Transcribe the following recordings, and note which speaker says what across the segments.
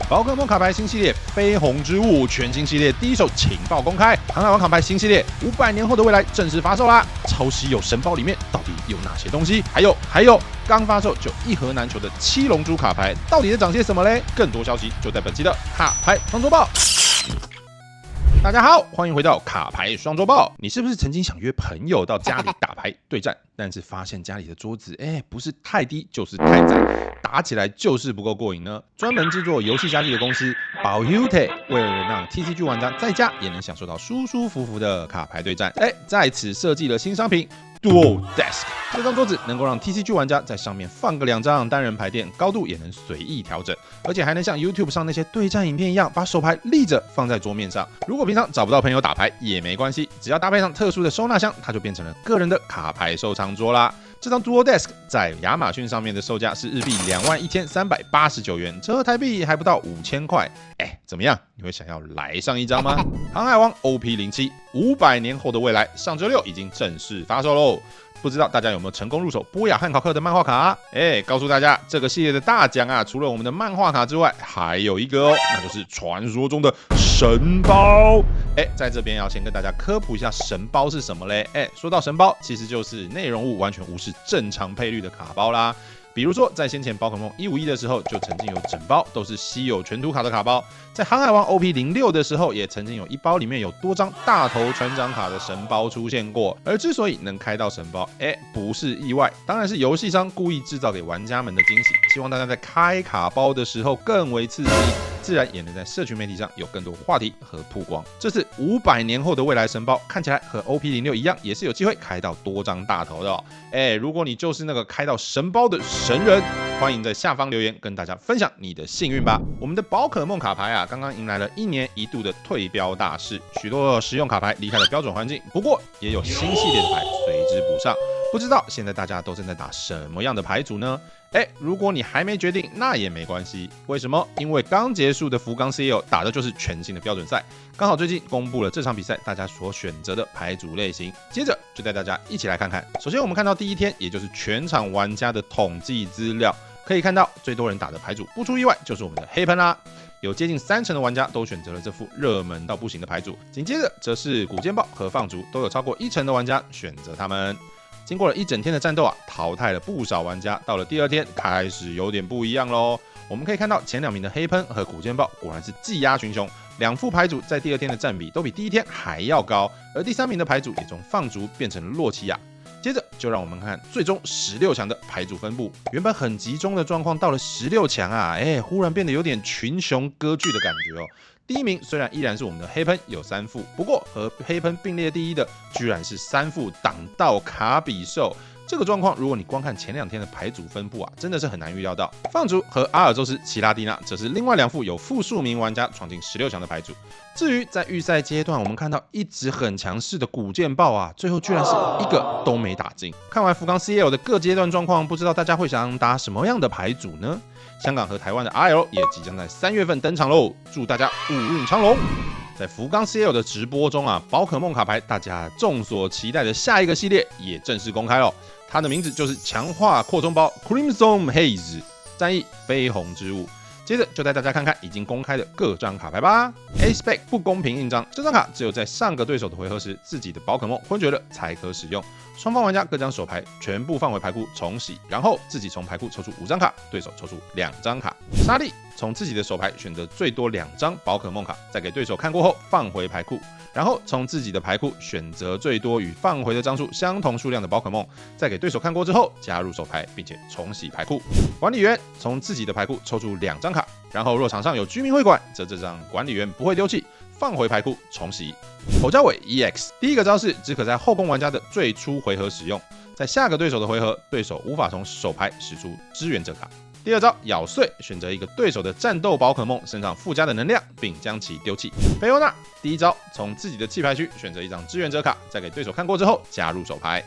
Speaker 1: 宝可梦卡牌新系列绯红之雾全新系列第一手情报公开，航海王卡牌新系列500年后的未来正式发售啦！超稀有神包里面到底有哪些东西？还有刚发售就一盒难求的七龙珠卡牌，到底在长些什么嘞？更多消息就在本期的卡牌双周报。大家好，欢迎回到卡牌双周报。你是不是曾经想约朋友到家里打牌对战，但是发现家里的桌子，不是太低就是太窄，打起来就是不够过瘾呢？专门制作游戏家具的公司宝 Ute 为了让 TCG 玩家在家也能享受到舒舒服服的卡牌对战，在此设计了新商品 Dual Desk。这张桌子能够让 TCG 玩家在上面放个2张单人牌垫，高度也能随意调整，而且还能像 YouTube 上那些对战影片一样，把手牌立着放在桌面上。如果平常找不到朋友打牌也没关系，只要搭配上特殊的收纳箱，它就变成了个人的卡牌收藏桌啦。这张 Dual Desk 在亚马逊上面的售价是日币21389元，折合台币还不到5000块。怎么样？你会想要来上一张吗？航海王 OP07 500年后的未来，上周6已经正式发售喽。不知道大家有没有成功入手波雅汉考克的漫画卡啊？告诉大家，这个系列的大奖啊，除了我们的漫画卡之外，还有一个哦，那就是传说中的神包。在这边要先跟大家科普一下神包是什么嘞？说到神包，其实就是内容物完全无视正常配率的卡包啦。比如说，在先前宝可梦151的时候，就曾经有整包都是稀有全图卡的卡包；在航海王 OP06的时候，也曾经有一包里面有多张大头船长卡的神包出现过。而之所以能开到神包，不是意外，当然是游戏商故意制造给玩家们的惊喜，希望大家在开卡包的时候更为刺激，自然也能在社群媒体上有更多话题和曝光。这次500年后的未来神包看起来和 OP06 一样，也是有机会开到多张大头的哦。如果你就是那个开到神包的神人，欢迎在下方留言跟大家分享你的幸运吧。我们的宝可梦卡牌啊，刚刚迎来了1年1度的退标大事，许多实用卡牌离开了标准环境，不过也有新系列的牌随之补上。不知道现在大家都正在打什么样的牌组呢？如果你还没决定，那也没关系。为什么？因为刚结束的福冈 CL 打的就是全新的标准赛，刚好最近公布了这场比赛大家所选择的牌组类型。接着就带大家一起来看看。首先我们看到第一天，也就是全场玩家的统计资料，可以看到最多人打的牌组，不出意外就是我们的黑喷啦。有接近30%的玩家都选择了这副热门到不行的牌组，紧接着则是古剑豹和放逐，都有超过1成的玩家选择他们。经过了一整天的战斗啊，淘汰了不少玩家。到了第2天，开始有点不一样喽。我们可以看到前2名的黑喷和古剑豹果然是技压群雄，2副牌组在第2天的占比都比第1天还要高。而第3名的牌组也从放逐变成了洛奇亚。接着就让我们看最终16强的牌组分布，原本很集中的状况，到了16强啊，忽然变得有点群雄割据的感觉哦。第1名虽然依然是我们的黑喷，有3副，不过和黑喷并列第1的居然是3副挡道卡比兽。这个状况，如果你光看前2天的牌组分布啊，真的是很难预料到。放逐和阿尔宙斯、奇拉蒂娜则是另外2副有复数名玩家闯进16强的牌组。至于在预赛阶段，我们看到一直很强势的古剑豹啊，最后居然是一个都没打进。看完福冈 CL 的各阶段状况，不知道大家会想打什么样的牌组呢？香港和台湾的 RL 也即将在3月份登场喽，祝大家五运昌隆！在福冈 CL 的直播中啊，宝可梦卡牌大家众所期待的下一个系列也正式公开了，它的名字就是强化扩充包 Crimson Haze， 战役绯红之雾。接着就带大家看看已经公开的各张卡牌吧。A-Spec 不公平印章，这张卡只有在上个对手的回合时，自己的宝可梦昏厥了才可使用。双方玩家各将手牌全部放回牌库重洗，然后自己从牌库抽出5张卡，对手抽出2张卡。沙利从自己的手牌选择最多2张宝可梦卡，再给对手看过后放回牌库，然后从自己的牌库选择最多与放回的张数相同数量的宝可梦，再给对手看过之后加入手牌，并且重洗牌库。管理员从自己的牌库抽出2张卡，然后若场上有居民会馆，则这张管理员不会丢弃，放回牌库重洗。口交尾 EX 第一个招式只可在后宫玩家的最初回合使用，在下个对手的回合，对手无法从手牌使出支援者卡。第2招咬碎，选择一个对手的战斗宝可梦身上附加的能量，并将其丢弃。菲欧娜第1招从自己的弃牌区选择1张支援者卡，在给对手看过之后加入手牌。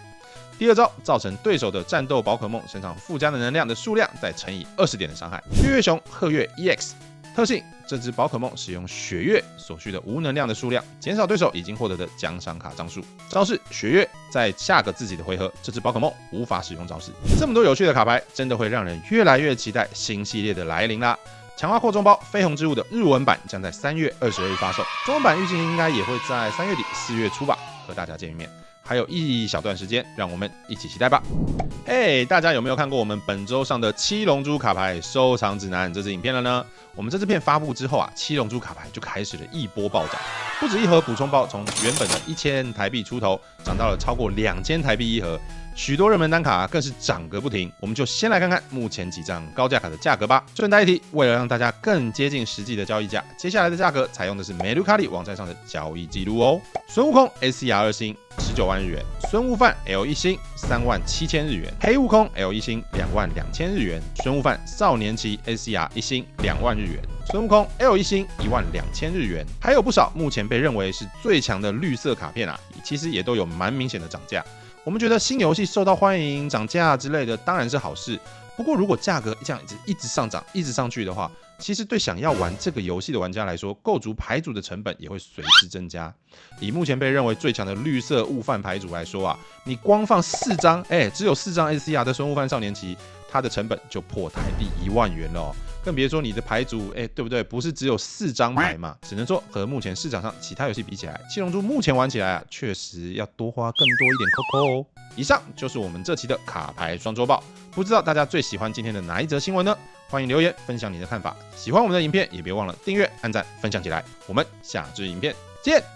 Speaker 1: 第2招造成对手的战斗宝可梦身上附加的能量的数量再乘以20点的伤害。月月熊鹤月 EX 特性，这只宝可梦使用血月所需的无能量的数量，减少对手已经获得的奖赏卡张数。招式血月，在下个自己的回合，这只宝可梦无法使用招式。这么多有趣的卡牌，真的会让人越来越期待新系列的来临啦！强化扩充包绯红之物的日文版将在3月22日发售，中文版预计应该也会在3月底4月初吧，和大家见面。还有一小段时间，让我们一起期待吧。嘿，大家有没有看过我们本周上的七龙珠卡牌收藏指南这支影片了呢？我们这支片发布之后啊，七龙珠卡牌就开始了一波暴涨，不止一盒补充包从原本的1000台币出头，涨到了超过2000台币一盒。许多热门单卡更是涨个不停，我们就先来看看目前几张高价卡的价格吧。顺带一提，为了让大家更接近实际的交易价，接下来的价格采用的是美卢卡里网站上的交易记录哦。孙悟空 SCR 2星19万日元，孙悟饭 L 1星37000日元，黑悟空 L 1星22000日元，孙悟饭少年期 SCR 1星2万日元，孙悟空 L 1星12000日元，还有不少目前被认为是最强的绿色卡片啊，其实也都有蛮明显的涨价。我们觉得新游戏受到欢迎、涨价之类的当然是好事，不过如果价格这样一直上涨、一直上去的话，其实对想要玩这个游戏的玩家来说，构筑牌组的成本也会随之增加。以目前被认为最强的绿色悟饭牌组来说啊，你光放4张，只有4张 SCR 的孙悟饭少年期，它的成本就破台币1万元了哦。更别说你的牌组，对不对？不是只有4张牌嘛？只能说和目前市场上其他游戏比起来，七龙珠目前玩起来啊，确实要多花更多一点扣哦。以上就是我们这期的卡牌双周报，不知道大家最喜欢今天的哪一则新闻呢？欢迎留言分享你的看法。喜欢我们的影片，也别忘了订阅、按赞、分享起来。我们下支影片见。